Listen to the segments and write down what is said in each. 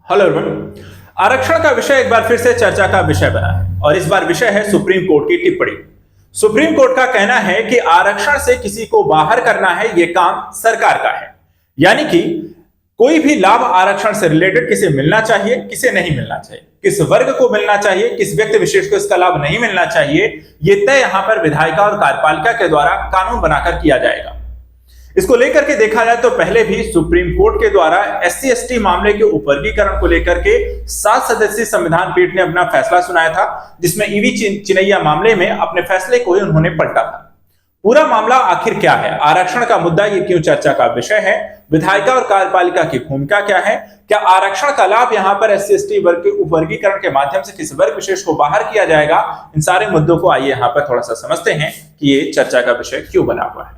Hello everyone. आरक्षण का विषय एक बार फिर से चर्चा का विषय बना है और इस बार विषय है सुप्रीम कोर्ट की टिप्पणी। सुप्रीम कोर्ट का कहना है कि आरक्षण से किसी को बाहर करना है, यह काम सरकार का है। यानी कि कोई भी लाभ आरक्षण से रिलेटेड किसे मिलना चाहिए, किसे नहीं मिलना चाहिए, किस वर्ग को मिलना चाहिए, किस व्यक्ति विशेष को इसका लाभ नहीं मिलना चाहिए, यह तय यहां पर विधायिका और कार्यपालिका के द्वारा कानून बनाकर किया जाएगा। इसको लेकर के देखा जाए तो पहले भी सुप्रीम कोर्ट के द्वारा एससी एसटी मामले के उपवर्गीकरण को लेकर के 7 सदस्यीय संविधान पीठ ने अपना फैसला सुनाया था, जिसमें ईवी चिनैया मामले में अपने फैसले को ही उन्होंने पलटा था। पूरा मामला आखिर क्या है, आरक्षण का मुद्दा ये क्यों चर्चा का विषय है, विधायिका और कार्यपालिका की भूमिका क्या है, क्या आरक्षण का लाभ यहां पर एससी एसटी वर्ग के उपवर्गीकरण के माध्यम से किस वर्ग विशेष को बाहर किया जाएगा, इन सारे मुद्दों को आइए यहां पर थोड़ा सा समझते हैं कि ये चर्चा का विषय क्यों बना हुआ है।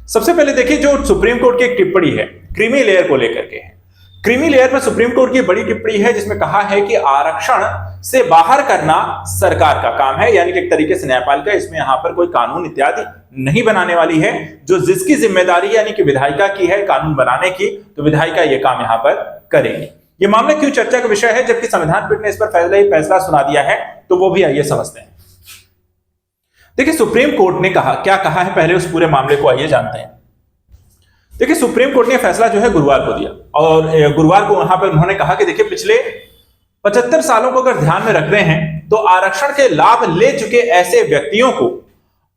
सबसे पहले देखिए, जो सुप्रीम कोर्ट की एक टिप्पणी है क्रीमी लेयर को लेकर के है। क्रीमी लेयर पर सुप्रीम कोर्ट की बड़ी टिप्पणी है जिसमें कहा है कि आरक्षण से बाहर करना सरकार का काम है, यानी कि एक तरीके से न्यायपालिका इसमें यहां पर कोई कानून इत्यादि नहीं बनाने वाली है। जो जिसकी जिम्मेदारी यानी कि विधायिका की है कानून बनाने की, तो विधायिका यह काम यहां पर करेगी। यह मामला क्यों चर्चा का विषय है, जबकि संविधान पीठ ने इस पर पहले ही फैसला सुना दिया है, तो वो भी आइए समझते हैं। देखिए, सुप्रीम कोर्ट ने क्या कहा है, पहले उस पूरे मामले को आइए जानते हैं। देखिए, सुप्रीम कोर्ट ने फैसला जो है गुरुवार को दिया और गुरुवार को वहां पर उन्होंने कहा कि देखिए, पिछले 75 सालों को अगर ध्यान में रख रहे हैं तो आरक्षण के लाभ ले चुके ऐसे व्यक्तियों को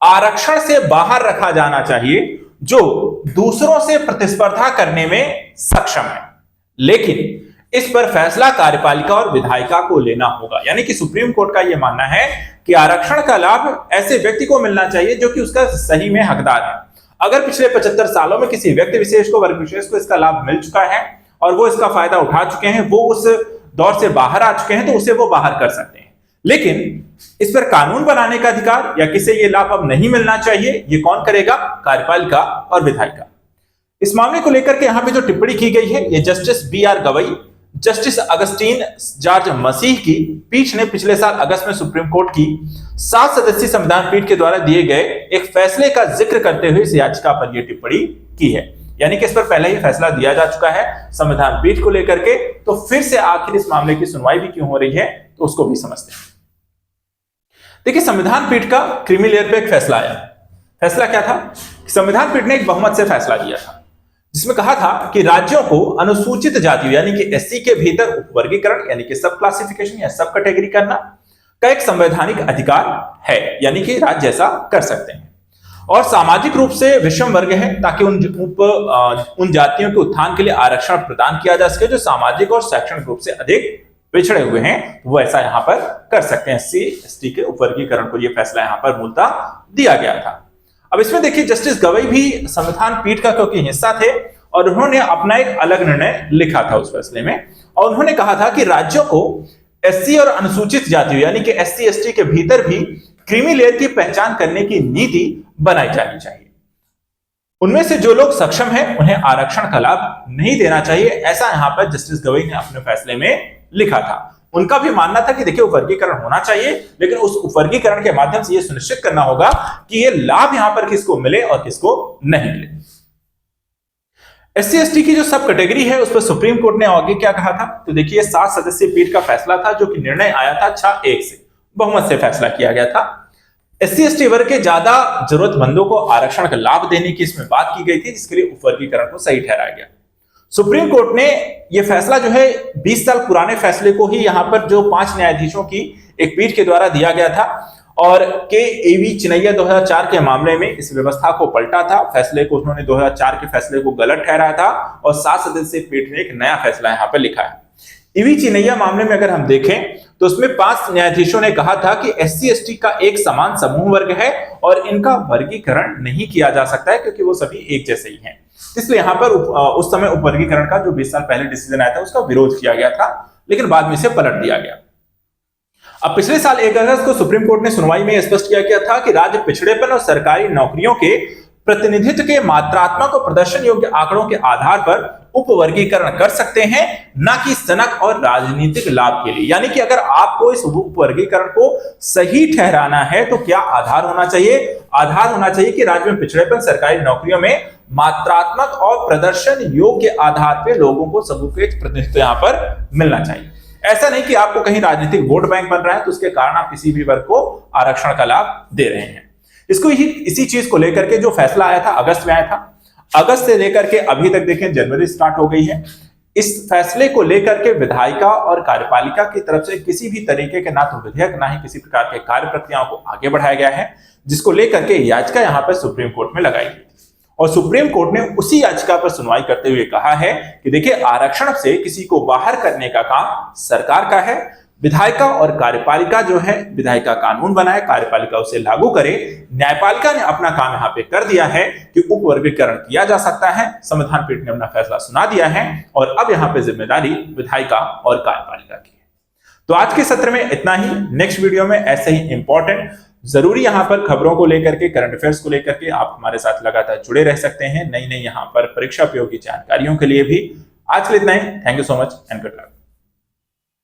आरक्षण से बाहर रखा जाना चाहिए जो दूसरों से प्रतिस्पर्धा करने में सक्षम है। लेकिन इस पर फैसला कार्यपालिका और विधायिका को लेना होगा। यानी कि सुप्रीम कोर्ट का यह मानना है कि आरक्षण का लाभ ऐसे व्यक्ति को मिलना चाहिए जो कि उसका सही में हकदार है। अगर पिछले 75 सालों में किसी व्यक्ति विशेष को, वर्ग विशेष को इसका लाभ मिल चुका है और वो इसका फायदा उठा चुके हैं, वो उस दौर से बाहर आ चुके हैं, तो उसे वो बाहर कर सकते हैं। लेकिन इस पर कानून बनाने का अधिकार या किसे ये लाभ अब नहीं मिलना चाहिए, ये कौन करेगा? कार्यपालिका और विधायिका। इस मामले को लेकर के यहां पे जो टिप्पणी की गई है, ये justice BR Gavai, justice Augustine George Masih की पीठ ने पिछले साल अगस्त में सुप्रीम कोर्ट की 7 सदस्यीय संविधान पीठ के द्वारा दिए गए एक फैसले का जिक्र करते हुए इस याचिका पर यह टिप्पणी की है। यानी कि इस पर पहले ही फैसला दिया जा चुका है संविधान पीठ को लेकर के, तो फिर से आखिर इस मामले की सुनवाई भी क्यों हो रही है, तो उसको भी समझते हैं। देखिए, संविधान पीठ का क्रीमी लेयर पे एक फैसला आया। फैसला क्या था? संविधान पीठ ने एक बहुमत से फैसला दिया था जिसमें कहा था कि राज्यों को अनुसूचित जातियों यानी कि एससी के भीतर उपवर्गीकरण यानी कि सब क्लासिफिकेशन या सब कैटेगरी करना का एक संवैधानिक अधिकार है, यानी कि राज्य ऐसा कर सकते हैं। और सामाजिक रूप से विषम वर्ग है ताकि उन जातियों के उत्थान के लिए आरक्षण प्रदान किया जा सके जो सामाजिक और शैक्षणिक रूप से अधिक पिछड़े हुए हैं, वो ऐसा यहां पर कर सकते हैं। एससी एसटी के उपवर्गीकरण को यह फैसला यहां पर मूलतः दिया गया था। अब इसमें देखिए, जस्टिस गवई भी संविधान पीठ का क्योंकि हिस्सा थे और उन्होंने अपना एक अलग निर्णय लिखा था उस फैसले में, और उन्होंने कहा था कि राज्यों को एससी और अनुसूचित जातियों यानी कि एससी एसटी के भीतर भी क्रीमी लेयर की पहचान करने की नीति बनाई जानी चाहिए। उनमें से जो लोग सक्षम हैं उन्हें आरक्षण का लाभ नहीं देना चाहिए, ऐसा यहां पर जस्टिस गवई ने अपने फैसले में लिखा था। उनका भी मानना था कि देखिए, उपवर्गीकरण होना चाहिए, लेकिन उस उपवर्गीकरण के माध्यम से यह सुनिश्चित करना होगा कि यह लाभ यहां पर किसको मिले और किसको नहीं मिले। एससी एसटी की जो सब कैटेगरी है उस पर सुप्रीम कोर्ट ने आगे क्या कहा था, तो देखिए, 7 सदस्यीय पीठ का फैसला था जो कि निर्णय आया था 6-1 से, बहुमत से फैसला किया गया था। एससी एसटी वर्ग के ज्यादा जरूरतमंदों को आरक्षण का लाभ देने की इसमें बात की गई थी, जिसके लिए उपवर्गीकरण को सही ठहराया गया। सुप्रीम कोर्ट ने यह फैसला जो है 20 साल पुराने फैसले को ही यहां पर जो 5 न्यायाधीशों की एक पीठ के द्वारा दिया गया था और KAV चिनैया 2004 के मामले में इस व्यवस्था को पलटा था। फैसले को उन्होंने 2004 के फैसले को गलत ठहराया था और 7 सदस्यीय पीठ ने एक नया फैसला यहां पर लिखा है। ईवी चिनैया मामले में अगर हम देखें तो उसमें 5 न्यायाधीशों ने कहा था कि एससी एसटी का एक समान समूह वर्ग है और इनका वर्गीकरण नहीं किया जा सकता है क्योंकि वो सभी एक जैसे ही हैं। इसलिए यहां पर उस समय उपवर्गीकरण का जो 20 साल पहले डिसीजन आया था उसका विरोध किया गया था, लेकिन बाद में इसे पलट दिया गया। अब पिछले साल 1 अगस्त को सुप्रीम कोर्ट ने सुनवाई में स्पष्ट किया गया था कि राज्य पिछड़ेपन और सरकारी नौकरियों के प्रतिनिधित्व के मात्रात्मक और प्रदर्शन योग्य आंकड़ों के आधार पर उपवर्गीकरण कर सकते हैं, ना कि सनक और राजनीतिक लाभ के लिए। यानी कि अगर आपको इस उपवर्गीकरण को सही ठहराना है तो क्या आधार होना चाहिए? आधार होना चाहिए कि राज्य में पिछड़ेपन, सरकारी नौकरियों में मात्रात्मक और प्रदर्शन योग्य आधार पर लोगों को समुचित प्रतिनिधित्व यहां पर मिलना चाहिए। ऐसा नहीं कि आपको कहीं राजनीतिक वोट बैंक बन रहा है तो उसके कारण आप किसी भी वर्ग को आरक्षण का लाभ दे रहे हैं। इसी चीज को लेकर के जो फैसला आया था, अगस्त में आया था, अगस्त से लेकर के अभी तक देखें जनवरी स्टार्ट हो गई है। इस फैसले को लेकर के विधायिका और कार्यपालिका की तरफ से किसी भी तरीके के ना तो विधेयक ना ही किसी प्रकार के कार्य प्रक्रियाओं को आगे बढ़ाया गया है, जिसको लेकर के याचिका यहां पर सुप्रीम कोर्ट में लगाई गई और सुप्रीम कोर्ट ने उसी याचिका पर सुनवाई करते हुए कहा है कि देखिए, आरक्षण से किसी को बाहर करने का काम सरकार का है। विधायिका और कार्यपालिका जो है, विधायिका कानून बनाए, कार्यपालिका उसे लागू करे। न्यायपालिका ने अपना काम यहाँ पे कर दिया है कि उपवर्गीकरण किया जा सकता है। संविधान पीठ ने अपना फैसला सुना दिया है और अब यहाँ पे जिम्मेदारी विधायिका और कार्यपालिका की है। तो आज के सत्र में इतना ही। नेक्स्ट वीडियो में ऐसे ही इंपॉर्टेंट जरूरी यहाँ पर खबरों को लेकर के, करंट अफेयर्स को लेकर के आप हमारे साथ लगातार जुड़े रह सकते हैं। नई नई यहाँ पर परीक्षा उपयोगी जानकारियों के लिए भी। आज के लिए इतना ही। Thank you so much and good luck.